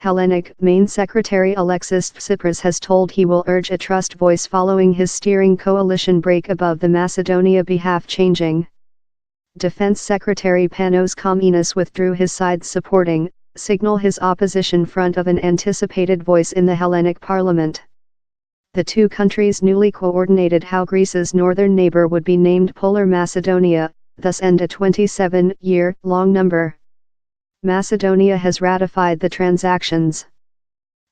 Hellenic Main Secretary Alexis Tsipras has told he will urge a trust voice following his steering coalition break above the Macedonia behalf changing. Defense Secretary Panos Kominas withdrew his side's supporting, signal his opposition front of an anticipated voice in the Hellenic parliament. The two countries newly coordinated how Greece's northern neighbor would be named Polar Macedonia, thus end a 27-year-long number. Macedonia has ratified the transactions.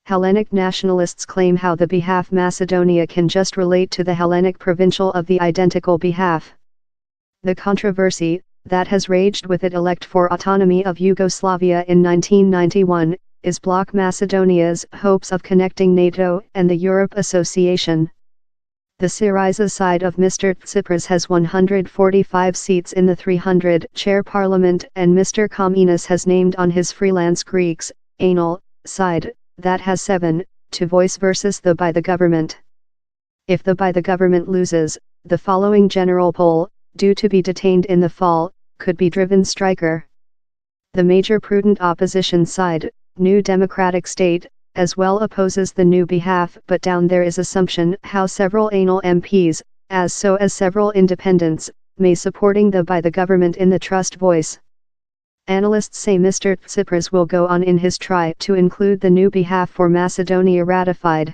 Hellenic nationalists claim how the behalf Macedonia can just relate to the Hellenic provincial of the identical behalf. The controversy, that has raged with it elect for autonomy of Yugoslavia in 1991, is block Macedonia's hopes of connecting NATO and the Europe Association. The Syriza side of Mr. Tsipras has 145 seats in the 300-chair parliament, and Mr. Kominas has named on his freelance Greeks, anal, side, that has 7, to voice versus the by the government. If the by the government loses, the following general poll, due to be detained in the fall, could be driven striker. The major prudent opposition side, New Democratic State, as well opposes the new behalf, but down there is assumption how several anal MPs, as several independents, may supporting the by the government in the trust voice. Analysts say Mr. Tsipras will go on in his try to include the new behalf for Macedonia ratified.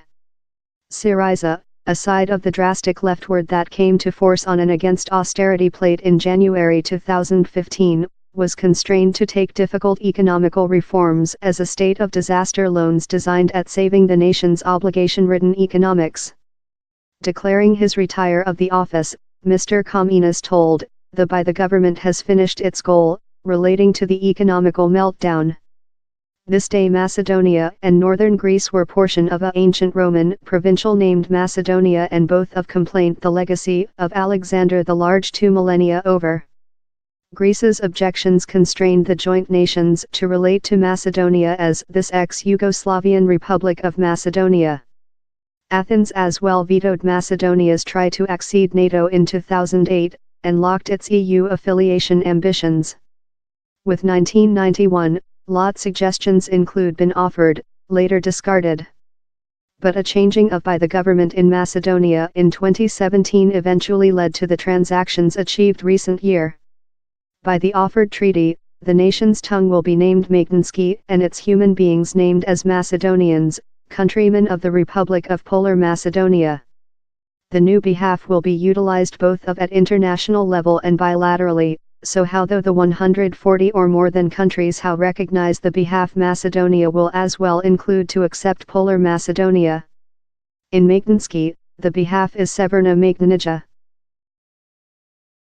Syriza, a side of the drastic leftward that came to force on and against austerity plate in January 2015, was constrained to take difficult economical reforms as a state of disaster loans designed at saving the nation's obligation-ridden economics. Declaring his retire of the office, Mr. Kominas told, the by the government has finished its goal, relating to the economical meltdown. This day Macedonia and northern Greece were portion of a ancient Roman provincial named Macedonia, and both of complaint the legacy of Alexander the Large 2 millennia over. Greece's objections constrained the joint nations to relate to Macedonia as this ex-Yugoslavian Republic of Macedonia. Athens as well vetoed Macedonia's try to accede NATO in 2008, and locked its EU affiliation ambitions. With 1991, lot suggestions include been offered, later discarded. But a changing of by the government in Macedonia in 2017 eventually led to the transactions achieved recent year. By the offered treaty, the nation's tongue will be named Makedonski and its human beings named as Macedonians, countrymen of the Republic of Polar Macedonia. The new behalf will be utilized both at international level and bilaterally, so how though the 140 or more than countries how recognize the behalf Macedonia will as well include to accept Polar Macedonia. In Makedonski, the behalf is Severna Makedonija.